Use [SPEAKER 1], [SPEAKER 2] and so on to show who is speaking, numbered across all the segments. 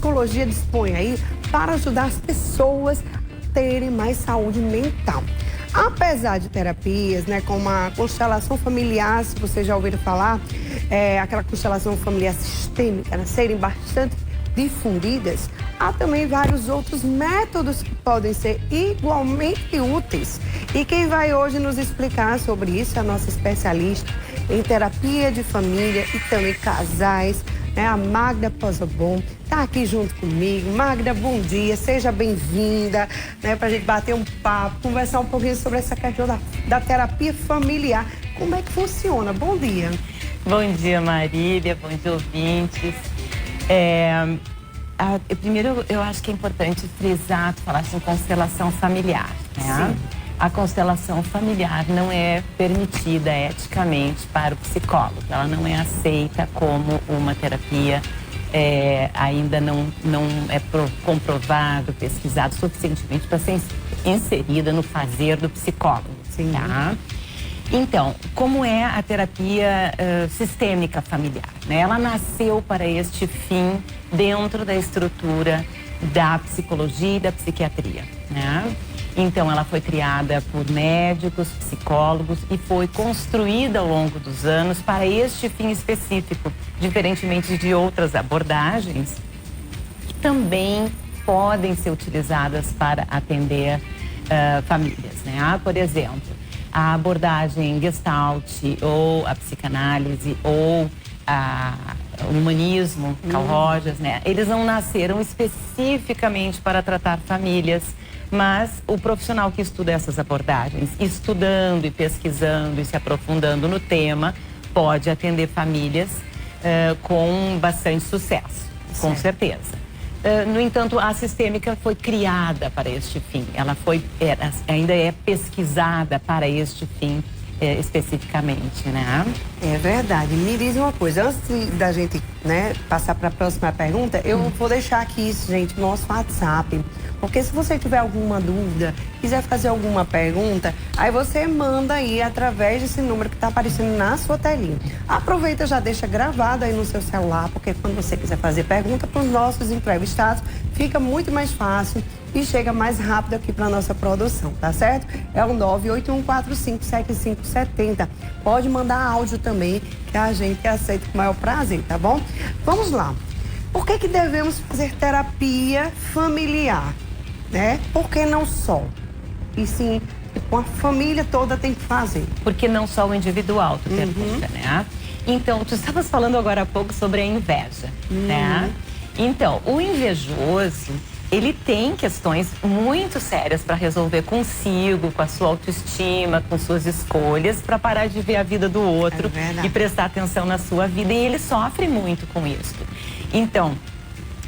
[SPEAKER 1] psicologia dispõe aí para ajudar as pessoas a terem mais saúde mental. Apesar de terapias, né, como a constelação familiar, se vocês já ouviram falar, aquela constelação familiar sistêmica, né, serem bastante difundidas, há também vários outros métodos que podem ser igualmente úteis. E quem vai hoje nos explicar sobre isso é a nossa especialista em terapia de família e também casais, né, a Magda Pozzobon, está aqui junto comigo. Magda, bom dia, seja bem-vinda, né, para a gente bater um papo, conversar um pouquinho sobre essa questão da terapia familiar. Como é que funciona? Bom dia.
[SPEAKER 2] Bom dia, Marília, bom dia, ouvintes. Primeiro, eu acho que é importante frisar, tu falaste em constelação familiar, né? Sim. A constelação familiar não é permitida eticamente para o psicólogo. Ela não é aceita como uma terapia, ainda não é comprovado, pesquisado suficientemente para ser inserida no fazer do psicólogo. Sim. Tá? Então, como é a terapia sistêmica familiar, né? Ela nasceu para este fim dentro da estrutura da psicologia e da psiquiatria, né? Então, ela foi criada por médicos, psicólogos e foi construída ao longo dos anos para este fim específico, diferentemente de outras abordagens que também podem ser utilizadas para atender famílias, né? Por exemplo, a abordagem Gestalt ou a psicanálise ou o humanismo, Carl Rogers, né? Eles não nasceram especificamente para tratar famílias, mas o profissional que estuda essas abordagens, estudando e pesquisando e se aprofundando no tema, pode atender famílias com bastante sucesso, com certeza. No entanto, a sistêmica foi criada para este fim. Ela ainda é pesquisada para este fim especificamente, né?
[SPEAKER 1] É verdade. Me diz uma coisa, antes da gente, né, passar para a próxima pergunta, eu vou deixar aqui isso, gente, no nosso WhatsApp. Porque se você tiver alguma dúvida, quiser fazer alguma pergunta, aí você manda aí através desse número que está aparecendo na sua telinha. Aproveita, já deixa gravado aí no seu celular, porque quando você quiser fazer pergunta para os nossos entrevistados, fica muito mais fácil e chega mais rápido aqui para nossa produção, tá certo? É o 981457570. Pode mandar áudio também, que a gente aceita com o maior prazer, tá bom? Vamos lá. Por que devemos fazer terapia familiar, né? Por que não só? E sim, a família toda tem que fazer.
[SPEAKER 2] Porque não só o individual, tu pergunta, né? Então, tu estavas falando agora há pouco sobre a inveja, né? Então, o invejoso, ele tem questões muito sérias para resolver consigo, com a sua autoestima, com suas escolhas, para parar de ver a vida do outro e prestar atenção na sua vida. E ele sofre muito com isso. Então,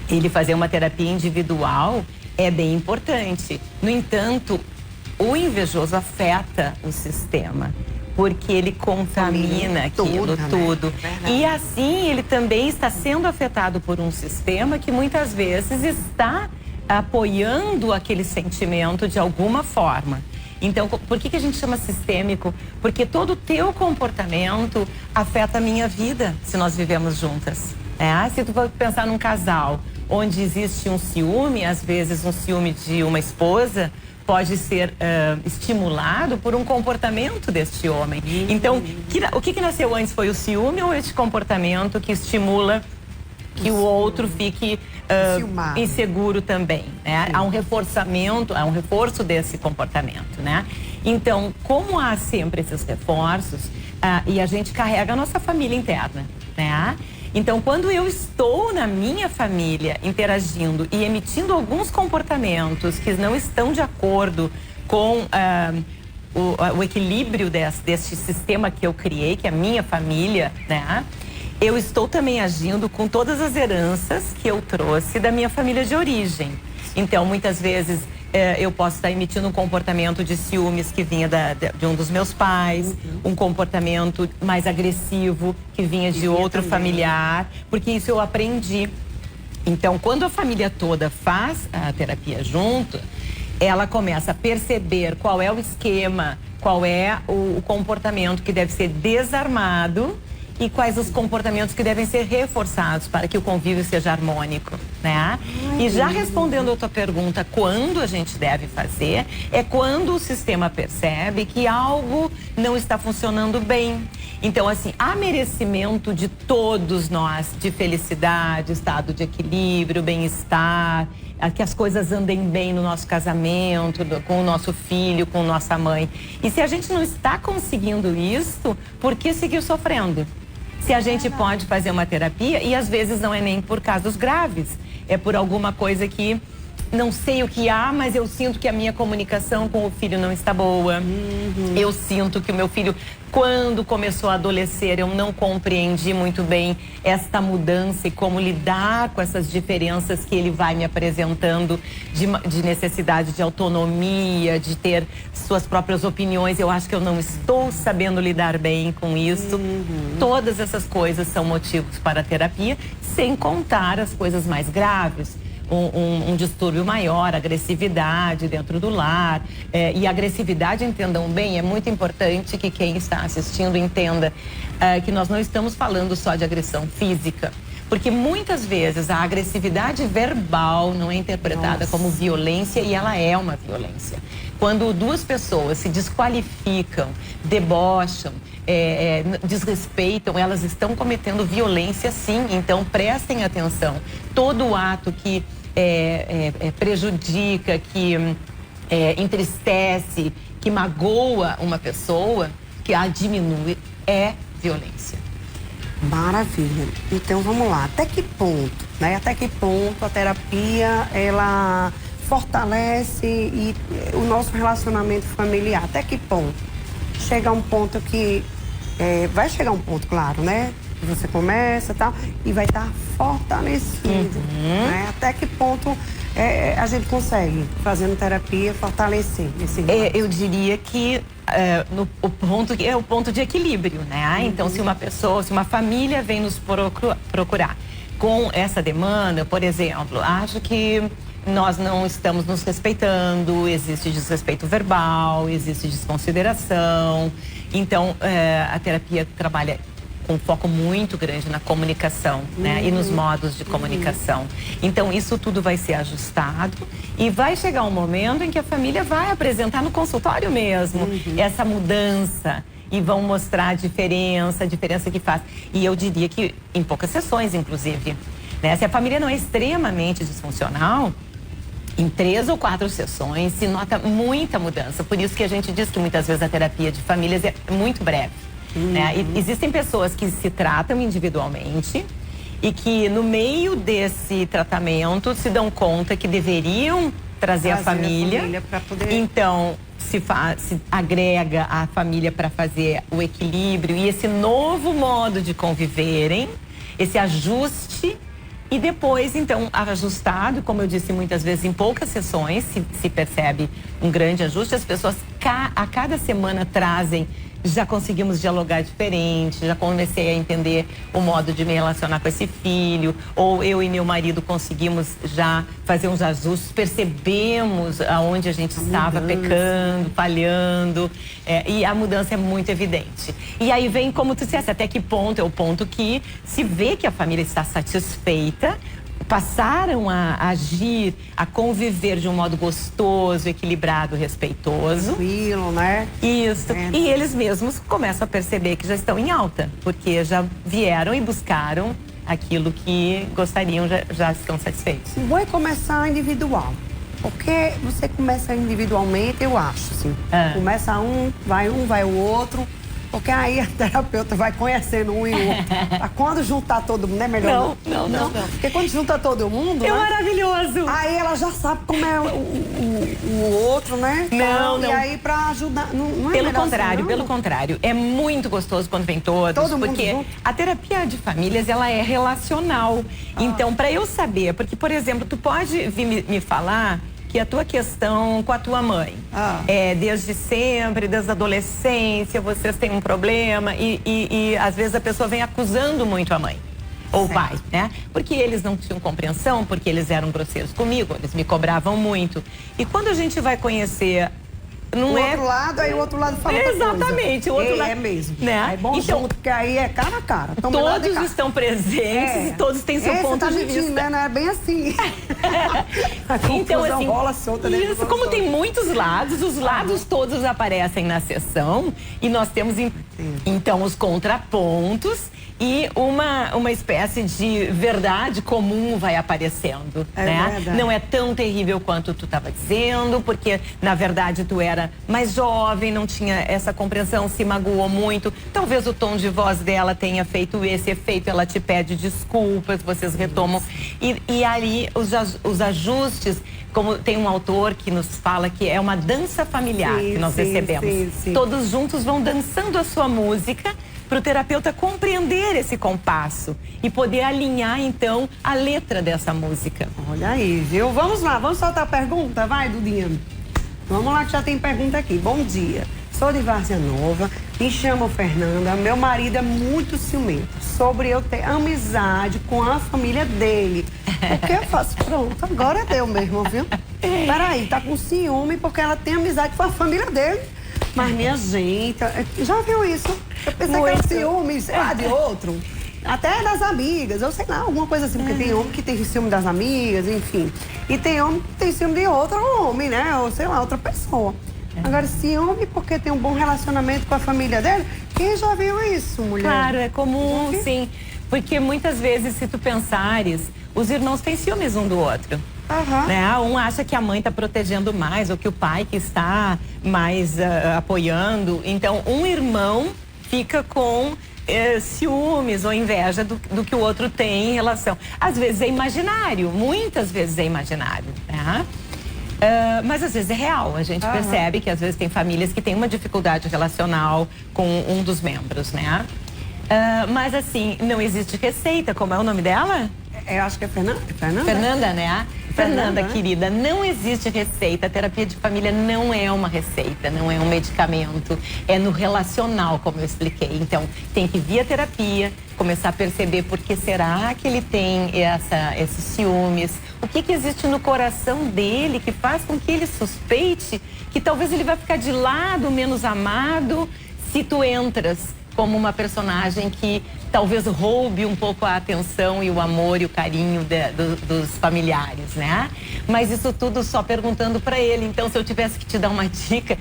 [SPEAKER 2] ele fazer uma terapia individual é bem importante. No entanto, o invejoso afeta o sistema, porque ele contamina aquilo tudo. E assim, ele também está sendo afetado por um sistema que muitas vezes está apoiando aquele sentimento de alguma forma. Então, por que a gente chama sistêmico? Porque todo o teu comportamento afeta a minha vida, se nós vivemos juntas. Se tu for pensar num casal onde existe um ciúme, às vezes um ciúme de uma esposa pode ser estimulado por um comportamento deste homem. Então, o que nasceu antes foi o ciúme ou este comportamento que estimula que o outro fique inseguro também, né? Há um reforçamento, há um reforço desse comportamento, né? Então, como há sempre esses reforços, e a gente carrega a nossa família interna, né? Então, quando eu estou na minha família interagindo e emitindo alguns comportamentos que não estão de acordo com o equilíbrio deste sistema que eu criei, que é a minha família, né? Eu estou também agindo com todas as heranças que eu trouxe da minha família de origem. Então, muitas vezes, eu posso estar emitindo um comportamento de ciúmes que vinha de um dos meus pais, um comportamento mais agressivo que vinha de outro familiar, porque isso eu aprendi. Então, quando a família toda faz a terapia junto, ela começa a perceber qual é o esquema, qual é o comportamento que deve ser desarmado e quais os comportamentos que devem ser reforçados para que o convívio seja harmônico, né? E já respondendo a tua pergunta, quando a gente deve fazer, é quando o sistema percebe que algo não está funcionando bem. Então, assim, há merecimento de todos nós de felicidade, estado de equilíbrio, bem-estar, que as coisas andem bem no nosso casamento, com o nosso filho, com nossa mãe. E se a gente não está conseguindo isso, por que seguir sofrendo? Se a gente pode fazer uma terapia, e às vezes não é nem por casos graves, é por alguma coisa que não sei o que há, mas eu sinto que a minha comunicação com o filho não está boa. Eu sinto que o meu filho, quando começou a adolescer, eu não compreendi muito bem esta mudança e como lidar com essas diferenças que ele vai me apresentando de necessidade de autonomia, de ter suas próprias opiniões. Eu acho que eu não estou sabendo lidar bem com isso. Todas essas coisas são motivos para a terapia, sem contar as coisas mais graves. Um distúrbio maior, agressividade dentro do lar. E agressividade, entendam bem, é muito importante que quem está assistindo entenda que nós não estamos falando só de agressão física. Porque muitas vezes a agressividade verbal não é interpretada como violência, e ela é uma violência. Quando duas pessoas se desqualificam, debocham, desrespeitam, elas estão cometendo violência, sim. Então prestem atenção. Todo ato que prejudica, que entristece, que magoa uma pessoa, que a diminui, é violência.
[SPEAKER 1] Maravilha. Então vamos lá. Até que ponto, né? Até que ponto a terapia ela fortalece o nosso relacionamento familiar? Até que ponto? Chega um ponto que vai chegar um ponto, claro, né? Você começa e tal, e vai estar fortalecido. Né? Até que ponto a gente consegue, fazendo terapia, fortalecer esse
[SPEAKER 2] eu diria que o ponto é o ponto de equilíbrio, né? Então, se uma família vem nos procurar com essa demanda, por exemplo, acho que nós não estamos nos respeitando, existe desrespeito verbal, existe desconsideração. Então, a terapia trabalha com um foco muito grande na comunicação, né? E nos modos de comunicação. Então, isso tudo vai ser ajustado e vai chegar um momento em que a família vai apresentar no consultório mesmo essa mudança e vão mostrar a diferença que faz. E eu diria que em poucas sessões, inclusive, né? Se a família não é extremamente disfuncional, em 3 ou 4 sessões se nota muita mudança. Por isso que a gente diz que muitas vezes a terapia de famílias é muito breve. Né? E existem pessoas que se tratam individualmente e que no meio desse tratamento se dão conta que deveriam trazer a família
[SPEAKER 1] para poder...
[SPEAKER 2] Então se agrega a família para fazer o equilíbrio e esse novo modo de conviverem, esse ajuste. E depois, então, ajustado, como eu disse muitas vezes, em poucas sessões se percebe um grande ajuste. As pessoas a cada semana trazem, já conseguimos dialogar diferente, já comecei a entender o modo de me relacionar com esse filho, ou eu e meu marido conseguimos já fazer uns ajustes, percebemos aonde a gente estava pecando, falhando, e a mudança é muito evidente. E aí vem, como tu disseste, até que ponto é o ponto que se vê que a família está satisfeita, passaram a agir, a conviver de um modo gostoso, equilibrado, respeitoso.
[SPEAKER 1] Tranquilo, né?
[SPEAKER 2] Isso. E eles mesmos começam a perceber que já estão em alta, porque já vieram e buscaram aquilo que gostariam, já estão satisfeitos.
[SPEAKER 1] Vou começar individual. Porque você começa individualmente, eu acho, assim. Começa um, vai o outro. Porque aí a terapeuta vai conhecendo um e o outro. Quando juntar todo mundo, é melhor
[SPEAKER 2] não.
[SPEAKER 1] Porque quando junta todo mundo,
[SPEAKER 2] é
[SPEAKER 1] né?
[SPEAKER 2] Maravilhoso.
[SPEAKER 1] Aí ela já sabe como é o outro, né?
[SPEAKER 2] Não.
[SPEAKER 1] E aí pra ajudar, não é
[SPEAKER 2] pelo contrário,
[SPEAKER 1] assim, não?
[SPEAKER 2] Pelo contrário. É muito gostoso quando vem todos.
[SPEAKER 1] Todo mundo
[SPEAKER 2] porque
[SPEAKER 1] junto.
[SPEAKER 2] a terapia de famílias, ela é relacional. Então, pra eu saber, porque, por exemplo, tu pode vir me falar que a tua questão com a tua mãe desde sempre, desde a adolescência, vocês têm um problema e às vezes a pessoa vem acusando muito a mãe ou o pai, né? Porque eles não tinham compreensão, porque eles eram grosseiros comigo, eles me cobravam muito. E quando a gente vai conhecer não
[SPEAKER 1] o
[SPEAKER 2] é...
[SPEAKER 1] outro lado, aí o outro lado fala outra coisa.
[SPEAKER 2] Exatamente, o outro lado...
[SPEAKER 1] É mesmo.
[SPEAKER 2] Né?
[SPEAKER 1] É bom
[SPEAKER 2] então,
[SPEAKER 1] junto, porque aí é cara a cara.
[SPEAKER 2] Todos estão presentes e todos têm seu ponto de vista.
[SPEAKER 1] Né? Não é bem assim.
[SPEAKER 2] Então, assim,
[SPEAKER 1] rola solta dentro
[SPEAKER 2] isso, como tem muitos lados, os lados todos aparecem na sessão e nós temos, então, os contrapontos e uma espécie de verdade comum vai aparecendo, né?
[SPEAKER 1] Verdade.
[SPEAKER 2] Não é tão terrível quanto tu estava dizendo, porque, na verdade, tu era mais jovem, não tinha essa compreensão, se magoou muito. Talvez o tom de voz dela tenha feito esse efeito, ela te pede desculpas, vocês retomam. E ali, os ajustes, como tem um autor que nos fala que é uma dança familiar que nós recebemos.
[SPEAKER 1] Sim.
[SPEAKER 2] Todos juntos vão dançando a sua música, para o terapeuta compreender esse compasso e poder alinhar, então, a letra dessa música.
[SPEAKER 1] Olha aí, viu? Vamos lá, vamos soltar a pergunta? Vai, Dudinha. Vamos lá que já tem pergunta aqui. Bom dia, sou de Várzea Nova, me chamo Fernanda, meu marido é muito ciumento sobre eu ter amizade com a família dele. O que eu faço? Pronto, agora deu mesmo, viu? Peraí, tá com ciúme porque ela tem amizade com a família dele. Mas, minha gente, já viu isso? Eu pensei que era ciúme, sei lá, de outro. Até das amigas, eu sei lá, alguma coisa assim. Porque tem homem que tem ciúme das amigas, enfim. E tem homem que tem ciúme de outro homem, né? Ou sei lá, outra pessoa. Agora, ciúme porque tem um bom relacionamento com a família dele, quem já viu isso, mulher?
[SPEAKER 2] Claro, é comum, sim. Porque muitas vezes, se tu pensares, os irmãos têm ciúmes um do outro. Né? Um acha que a mãe está protegendo mais ou que o pai que está mais apoiando. Então, um irmão fica com ciúmes ou inveja do que o outro tem em relação. Às vezes é imaginário, muitas vezes é imaginário. Né? Mas às vezes é real. A gente percebe que às vezes tem famílias que têm uma dificuldade relacional com um dos membros, né? Mas assim, não existe receita. Como é o nome dela?
[SPEAKER 1] Eu acho que é Fernanda.
[SPEAKER 2] Fernanda, né? Fernanda, querida, não existe receita. A terapia de família não é uma receita, não é um medicamento. É no relacional, como eu expliquei. Então, tem que vir a terapia, começar a perceber por que será que ele tem esses ciúmes. O que existe no coração dele que faz com que ele suspeite que talvez ele vai ficar de lado, menos amado, se tu entras como uma personagem que talvez roube um pouco a atenção e o amor e o carinho dos familiares, né? Mas isso tudo só perguntando para ele. Então, se eu tivesse que te dar uma dica,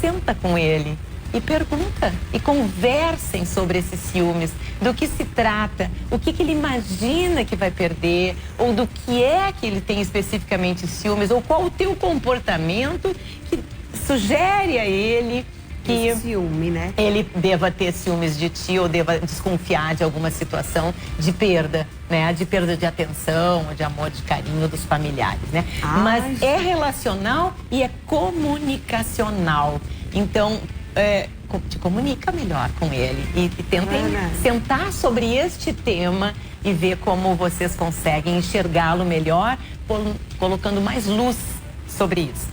[SPEAKER 2] senta com ele e pergunta. E conversem sobre esses ciúmes, do que se trata, o que ele imagina que vai perder, ou do que é que ele tem especificamente ciúmes, ou qual o teu comportamento que sugere a ele que
[SPEAKER 1] ciúme, né?
[SPEAKER 2] Ele deva ter ciúmes de ti ou deva desconfiar de alguma situação de perda, né? De perda de atenção, de amor, de carinho dos familiares, né? Mas é relacional e é comunicacional. Então, te comunica melhor com ele e tentem sentar sobre este tema e ver como vocês conseguem enxergá-lo melhor, colocando mais luz sobre isso.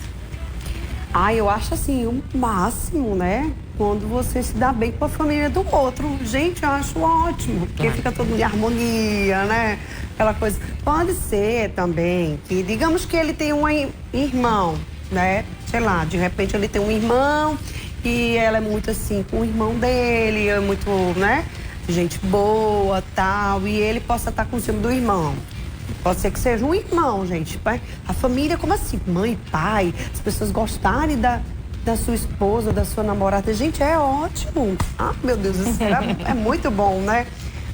[SPEAKER 1] Eu acho assim, o máximo, né? Quando você se dá bem com a família do outro. Gente, eu acho ótimo, porque fica todo mundo em harmonia, né? Aquela coisa. Pode ser também que, digamos que ele tem um irmão, né? Sei lá, de repente ele tem um irmão e ela é muito assim com o irmão dele, é muito, né? Gente boa, tal, e ele possa estar com o ciúme do irmão. Pode ser que seja um irmão, gente. A família, como assim? Mãe, pai, as pessoas gostarem da sua esposa, da sua namorada. Gente, é ótimo. Meu Deus, isso é muito bom, né?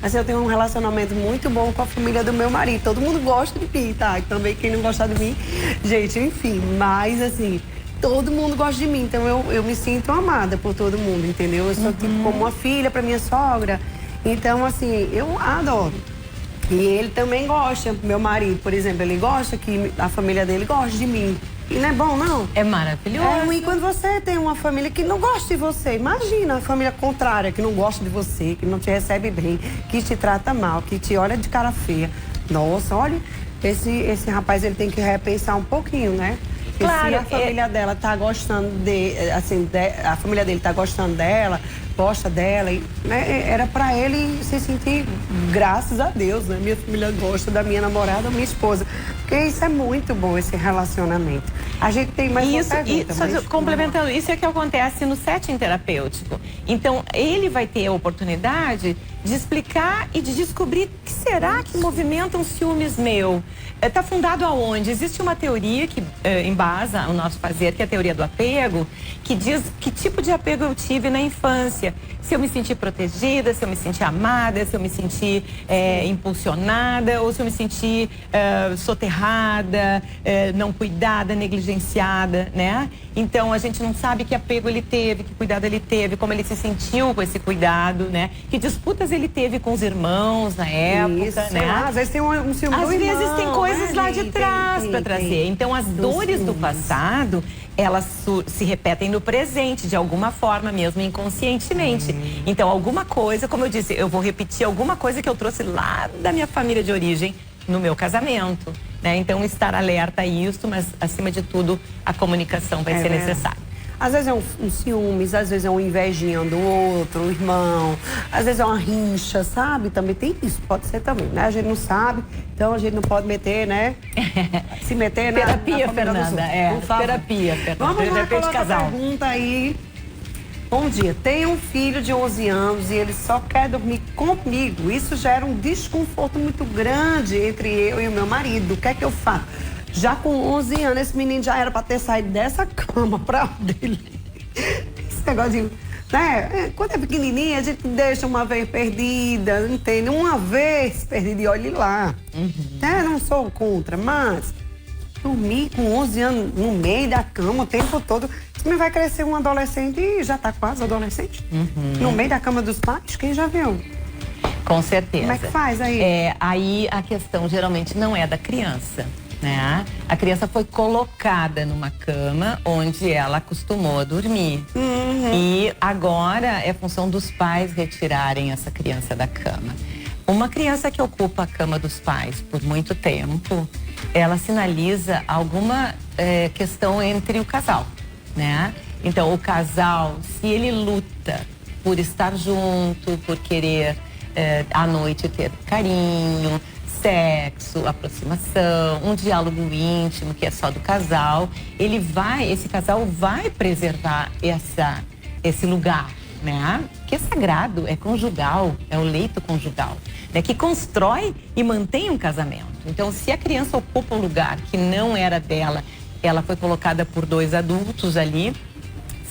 [SPEAKER 1] Assim, eu tenho um relacionamento muito bom com a família do meu marido. Todo mundo gosta de mim, tá? E também quem não gosta de mim, gente, enfim. Mas, assim, todo mundo gosta de mim. Então, eu me sinto amada por todo mundo, entendeu? Eu sou tipo como uma filha pra minha sogra. Então, assim, eu adoro. E ele também gosta, meu marido, por exemplo, ele gosta que a família dele goste de mim. E não é bom, não?
[SPEAKER 2] É maravilhoso.
[SPEAKER 1] É ruim quando você tem uma família que não gosta de você. Imagina a família contrária, que não gosta de você, que não te recebe bem, que te trata mal, que te olha de cara feia. Nossa, olha, esse rapaz, ele tem que repensar um pouquinho, né? Porque se a família dela tá gostando a família dele tá gostando dela, gosta dela, né? Era pra ele se sentir, graças a Deus, né? Minha família gosta da minha namorada, minha esposa. Porque isso é muito bom, esse relacionamento. A gente tem mais uma pergunta.
[SPEAKER 2] Só complementando, isso é que acontece no setting terapêutico. Então, ele vai ter a oportunidade de explicar e de descobrir o que será que movimenta um ciúmes meu. Está fundado aonde? Existe uma teoria que embasa o nosso fazer, que é a teoria do apego, que diz que tipo de apego eu tive na infância. Se eu me senti protegida, se eu me senti amada, se eu me senti impulsionada, ou se eu me senti soterrada, não cuidada, negligenciada, né? Então, a gente não sabe que apego ele teve, que cuidado ele teve, como ele se sentiu com esse cuidado, né? Que disputas ele teve com os irmãos na época,
[SPEAKER 1] isso,
[SPEAKER 2] né?
[SPEAKER 1] Às vezes tem um ciúme
[SPEAKER 2] Às
[SPEAKER 1] do irmão,
[SPEAKER 2] vezes tem coisas lá de trás para trazer.
[SPEAKER 1] tem.
[SPEAKER 2] Então, as dores do passado, elas se repetem no presente, de alguma forma, mesmo inconscientemente. Então, alguma coisa, como eu disse, eu vou repetir alguma coisa que eu trouxe lá da minha família de origem no meu casamento, né? Então, estar alerta a isso, mas, acima de tudo, a comunicação vai ser necessária.
[SPEAKER 1] Às vezes é um ciúmes, às vezes é um invejinha do outro, o irmão, às vezes é uma rincha, sabe? Também tem isso, pode ser também, né? A gente não sabe, então a gente não pode meter, né? Se meter na
[SPEAKER 2] terapia,
[SPEAKER 1] na
[SPEAKER 2] Fernanda, terapia, Fernanda.
[SPEAKER 1] Vamos lá,
[SPEAKER 2] Terapia de casal.
[SPEAKER 1] Pergunta aí. Bom dia, tenho um filho de 11 anos e ele só quer dormir comigo. Isso gera um desconforto muito grande entre eu e o meu marido. O que é que eu faço? Já com 11 anos, esse menino já era para ter saído dessa cama para dele. Esse negócio de, né? Quando é pequenininho, a gente deixa uma vez perdida, entende? Uma vez perdida e olhe lá. Não sou contra, mas dormir com 11 anos no meio da cama o tempo todo, você vai crescer um adolescente e já tá quase adolescente. No meio da cama dos pais, quem já viu?
[SPEAKER 2] Com certeza.
[SPEAKER 1] Como é que faz aí?
[SPEAKER 2] Aí a questão geralmente não é da criança, né? A criança foi colocada numa cama onde ela acostumou a dormir. E agora é função dos pais retirarem essa criança da cama. Uma criança que ocupa a cama dos pais por muito tempo, ela sinaliza alguma questão entre o casal, né? Então, o casal, se ele luta por estar junto, por querer à noite ter carinho, sexo, aproximação, um diálogo íntimo que é só do casal, esse casal vai preservar esse lugar, né? Que é sagrado, é conjugal, é o leito conjugal, né? Que constrói e mantém um casamento. Então, se a criança ocupa um lugar que não era dela, ela foi colocada por 2 adultos ali,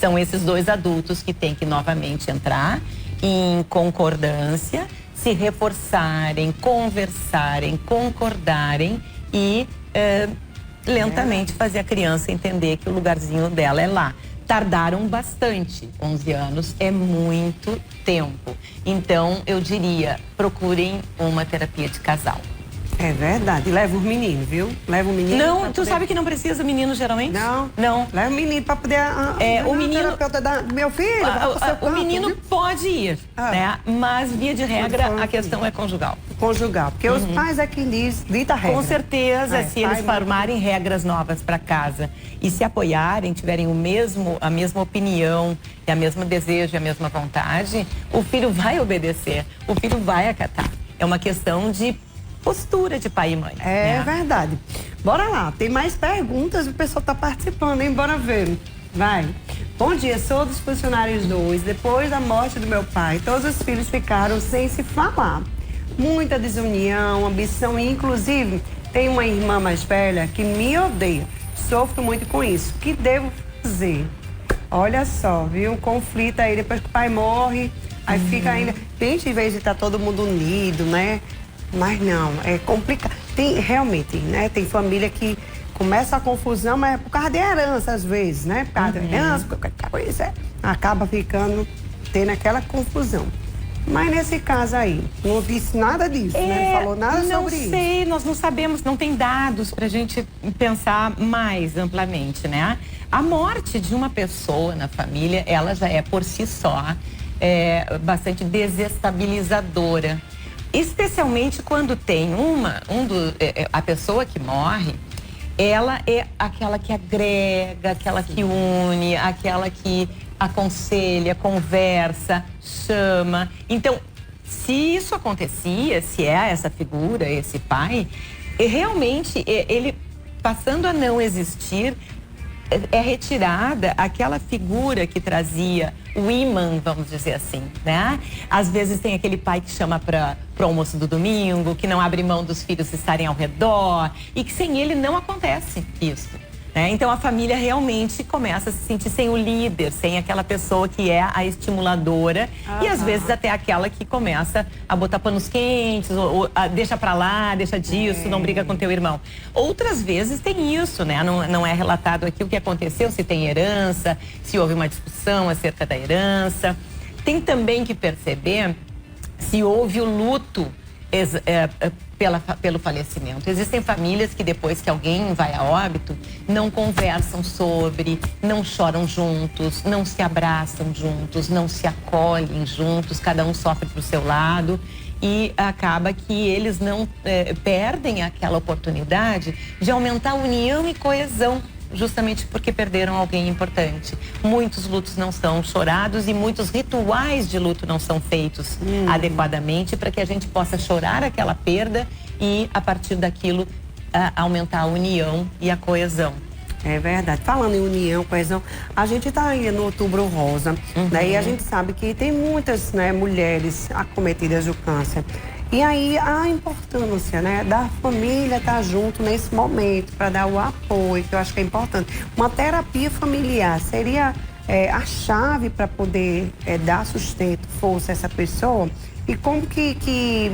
[SPEAKER 2] são esses 2 adultos que têm que novamente entrar em concordância, se reforçarem, conversarem, concordarem e lentamente fazer a criança entender que o lugarzinho dela é lá. Tardaram bastante, 11 anos é muito tempo. Então, eu diria, procurem uma terapia de casal.
[SPEAKER 1] É verdade. Leva os meninos, viu? Leva o menino.
[SPEAKER 2] Não, tu sabe que não precisa menino geralmente?
[SPEAKER 1] Não.
[SPEAKER 2] Não.
[SPEAKER 1] Leva o menino para poder.
[SPEAKER 2] O menino.
[SPEAKER 1] Terapeuta do meu filho.
[SPEAKER 2] O menino pode ir, né? Mas, via de regra, a questão é conjugal.
[SPEAKER 1] Conjugal. Porque os pais é quem dita a regra.
[SPEAKER 2] Com certeza, se eles formarem regras novas para casa e se apoiarem, tiverem a mesma opinião, e a mesma desejo, e a mesma vontade, o filho vai obedecer, o filho vai acatar. É uma questão de postura de pai e mãe.
[SPEAKER 1] É verdade. Bora lá, tem mais perguntas, o pessoal tá participando, hein? Bora ver. Vai. Bom dia, sou dos funcionários 2. Depois da morte do meu pai, todos os filhos ficaram sem se falar. Muita desunião, ambição, e inclusive tem uma irmã mais velha que me odeia. Sofro muito com isso. O que devo fazer? Olha só, viu? Um conflito aí, depois que o pai morre, aí fica ainda... Gente, em vez de estar todo mundo unido, né? Mas não, é complicado. Tem, realmente, né? Tem família que começa a confusão, mas é por causa de herança, às vezes, né? Por causa de herança, qualquer coisa, acaba tendo aquela confusão. Mas nesse caso aí, não disse nada disso, né? Não falou nada sobre isso.
[SPEAKER 2] Não sei, nós não sabemos, não tem dados pra gente pensar mais amplamente, né? A morte de uma pessoa na família, ela já é por si só bastante desestabilizadora. Especialmente quando tem a pessoa que morre, ela é aquela que agrega, aquela que une, aquela que aconselha, conversa, chama. Então, se isso acontecia, se é essa figura, esse pai, E realmente, ele passando a não existir, é retirada aquela figura que trazia o imã, vamos dizer assim, né? Às vezes tem aquele pai que chama para o almoço do domingo, que não abre mão dos filhos estarem ao redor e que sem ele não acontece isso. Então a família realmente começa a se sentir sem o líder, sem aquela pessoa que é a estimuladora e às vezes até aquela que começa a botar panos quentes, ou deixa pra lá, deixa disso, não briga com teu irmão. Outras vezes tem isso, né? Não é relatado aqui o que aconteceu, se tem herança, se houve uma discussão acerca da herança. Tem também que perceber se houve o luto pelo falecimento. Existem famílias que depois que alguém vai a óbito, não conversam sobre, não choram juntos, não se abraçam juntos, não se acolhem juntos, cada um sofre pro seu lado e acaba que eles não perdem aquela oportunidade de aumentar a união e coesão, justamente porque perderam alguém importante. Muitos lutos não são chorados e muitos rituais de luto não são feitos adequadamente para que a gente possa chorar aquela perda e, a partir daquilo, aumentar a união e a coesão.
[SPEAKER 1] É verdade. Falando em união, coesão, a gente está aí no Outubro Rosa, né? E a gente sabe que tem muitas, né, mulheres acometidas do câncer. E aí a importância, né, da família estar junto nesse momento para dar o apoio, que eu acho que é importante. Uma terapia familiar seria a chave para poder dar sustento, força a essa pessoa. E como que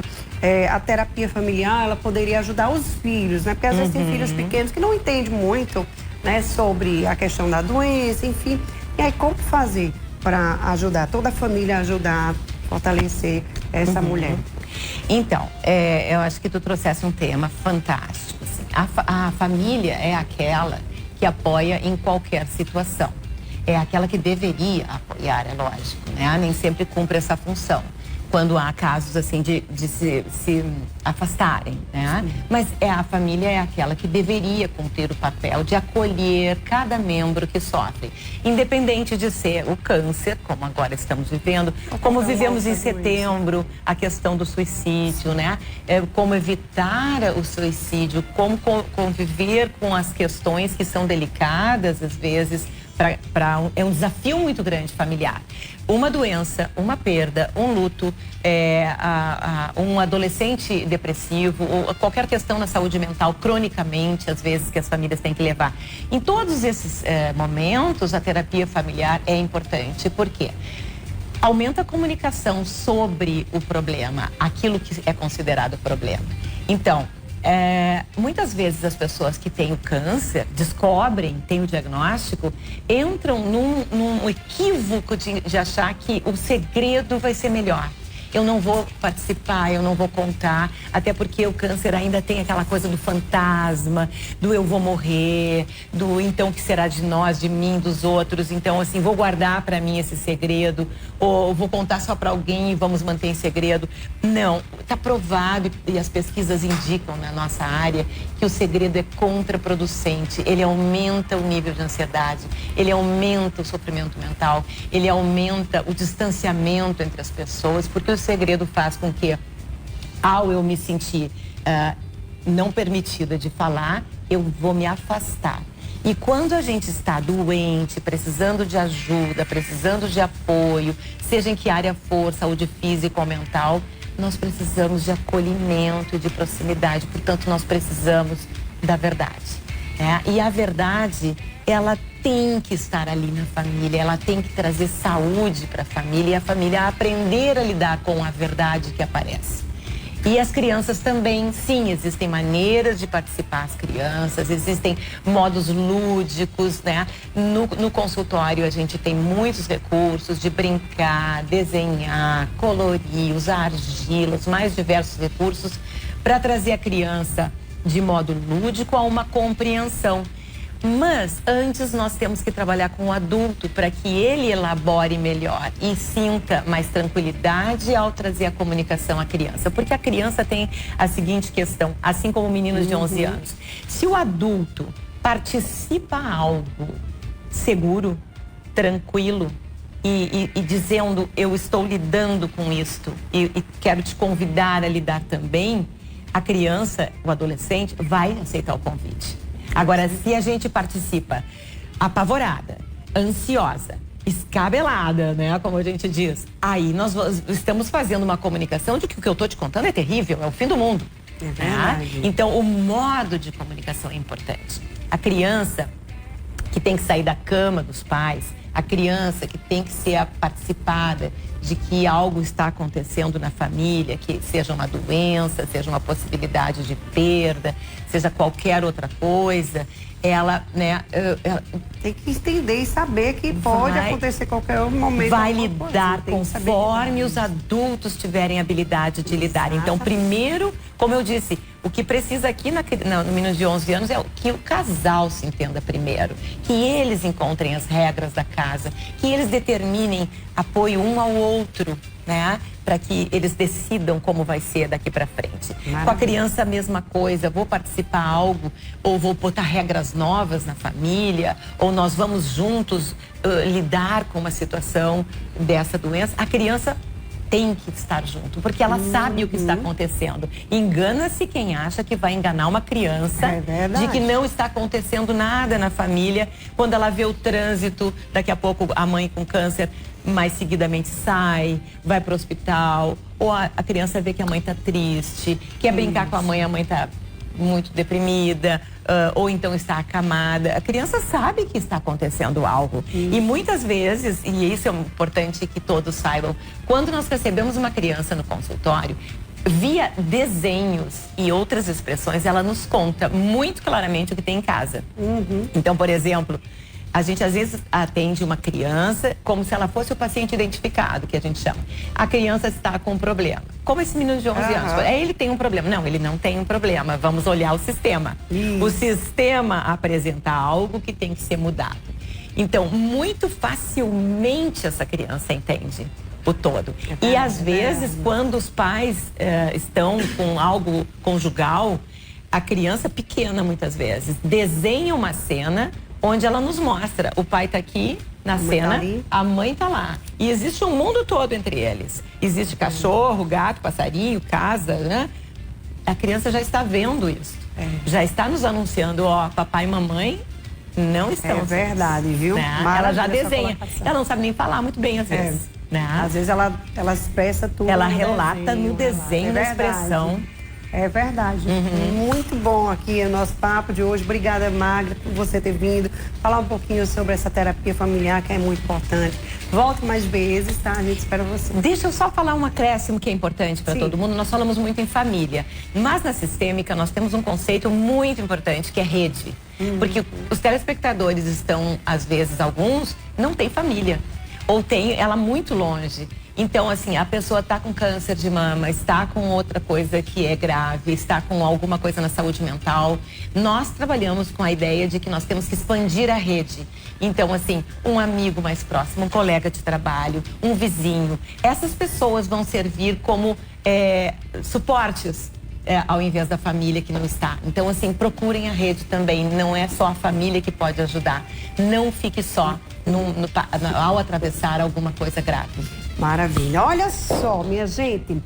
[SPEAKER 1] a terapia familiar ela poderia ajudar os filhos, né? Porque às vezes tem filhos pequenos que não entendem muito, né, sobre a questão da doença, enfim. E aí como fazer para ajudar toda a família a ajudar, fortalecer essa mulher?
[SPEAKER 2] Então, eu acho que tu trouxesse um tema fantástico. Assim. A família é aquela que apoia em qualquer situação. É aquela que deveria apoiar, é lógico, né? Nem sempre cumpre essa função. Quando há casos assim de se afastarem, né? Mas a família é aquela que deveria cumprir o papel de acolher cada membro que sofre, independente de ser o câncer, como agora estamos vivendo, como vivemos em setembro, a questão do suicídio, né? Como evitar o suicídio, como conviver com as questões que são delicadas às vezes. É um desafio muito grande familiar. Uma doença, uma perda, um luto, um adolescente depressivo, ou qualquer questão na saúde mental, cronicamente, às vezes, que as famílias têm que levar. Em todos esses momentos, a terapia familiar é importante. Por quê? Aumenta a comunicação sobre o problema, aquilo que é considerado problema. Então, muitas vezes as pessoas que têm o câncer, descobrem, têm o diagnóstico, entram num equívoco de achar que o segredo vai ser melhor. Eu não vou participar, eu não vou contar, até porque o câncer ainda tem aquela coisa do fantasma, do eu vou morrer, do então o que será de nós, de mim, dos outros. Então, assim, vou guardar para mim esse segredo, ou vou contar só para alguém e vamos manter em segredo. Não, está provado e as pesquisas indicam na nossa área que o segredo é contraproducente. Ele aumenta o nível de ansiedade, ele aumenta o sofrimento mental, ele aumenta o distanciamento entre as pessoas, porque o segredo faz com que, ao eu me sentir não permitida de falar, eu vou me afastar. E quando a gente está doente, precisando de ajuda, precisando de apoio, seja em que área for, saúde física ou mental, nós precisamos de acolhimento e de proximidade. Portanto, nós precisamos da verdade. E a verdade, ela tem que estar ali na família, ela tem que trazer saúde para a família e a família aprender a lidar com a verdade que aparece. E as crianças também, sim, existem maneiras de participar as crianças, existem modos lúdicos, né? No consultório a gente tem muitos recursos de brincar, desenhar, colorir, usar argila, os mais diversos recursos para trazer a criança de modo lúdico a uma compreensão. Mas antes nós temos que trabalhar com o adulto para que ele elabore melhor e sinta mais tranquilidade ao trazer a comunicação à criança. Porque a criança tem a seguinte questão, assim como meninos de 11 anos. Se o adulto participa algo seguro, tranquilo e dizendo eu estou lidando com isto e quero te convidar a lidar também, a criança, o adolescente, vai aceitar o convite. Agora, se a gente participa apavorada, ansiosa, escabelada, né? Como a gente diz, aí nós estamos fazendo uma comunicação de que o que eu estou te contando é terrível, é o fim do mundo.
[SPEAKER 1] É verdade.
[SPEAKER 2] Então, o modo de comunicação é importante. A criança que tem que sair da cama dos pais, a criança que tem que ser participada de que algo está acontecendo na família, que seja uma doença, seja uma possibilidade de perda, seja qualquer outra coisa, ela, né,
[SPEAKER 1] tem que entender e saber que pode acontecer qualquer momento.
[SPEAKER 2] Vai lidar conforme os adultos tiverem habilidade de lidar. Então, primeiro, como eu disse, o que precisa aqui no menino de 11 anos é que o casal se entenda primeiro, que eles encontrem as regras da casa, que eles determinem apoio um ao outro, né? Para que eles decidam como vai ser daqui para frente. Maravilha. Com a criança a mesma coisa, vou participar algo, ou vou botar regras novas na família, ou nós vamos juntos lidar com uma situação dessa doença. A criança tem que estar junto, porque ela sabe o que está acontecendo. Engana-se quem acha que vai enganar uma criança de que não está acontecendo nada na família, quando ela vê o trânsito, daqui a pouco a mãe com câncer mais seguidamente sai, vai para o hospital, ou a criança vê que a mãe está triste, quer brincar com a mãe está muito deprimida, ou então está acamada. A criança sabe que está acontecendo algo. E muitas vezes, e isso é importante que todos saibam, quando nós recebemos uma criança no consultório, via desenhos e outras expressões, ela nos conta muito claramente o que tem em casa. Então, por exemplo, a gente às vezes atende uma criança como se ela fosse o paciente identificado, que a gente chama. A criança está com um problema. Como esse menino de 11 anos. Ele tem um problema. Não, ele não tem um problema. Vamos olhar o sistema. O sistema apresenta algo que tem que ser mudado. Então, muito facilmente essa criança entende o todo. E às vezes, quando os pais estão com algo conjugal, a criança pequena, muitas vezes, desenha uma cena onde ela nos mostra, o pai está aqui na cena, a mãe está lá. E existe um mundo todo entre eles. Existe cachorro, gato, passarinho, casa, né? A criança já está vendo isso. Já está nos anunciando, ó, papai e mamãe não estão. É
[SPEAKER 1] verdade, viu?
[SPEAKER 2] Né? Ela já desenha. Ela não sabe nem falar muito bem, às vezes. Né?
[SPEAKER 1] Às vezes ela expressa tudo.
[SPEAKER 2] Ela relata no desenho, na expressão.
[SPEAKER 1] É verdade. Muito bom aqui o nosso papo de hoje. Obrigada, Magda, por você ter vindo. Falar um pouquinho sobre essa terapia familiar, que é muito importante. Volte mais vezes, tá? A gente espera você.
[SPEAKER 2] Deixa eu só falar um acréscimo que é importante para todo mundo. Nós falamos muito em família. Mas na sistêmica nós temos um conceito muito importante, que é rede. Porque os telespectadores estão, às vezes, alguns, não têm família. Ou tem ela muito longe. Então, assim, a pessoa está com câncer de mama, está com outra coisa que é grave, está com alguma coisa na saúde mental. Nós trabalhamos com a ideia de que nós temos que expandir a rede. Então, assim, um amigo mais próximo, um colega de trabalho, um vizinho. Essas pessoas vão servir como suportes, ao invés da família que não está. Então, assim, procurem a rede também. Não é só a família que pode ajudar. Não fique só ao atravessar alguma coisa grave.
[SPEAKER 1] Maravilha. Olha só, minha gente.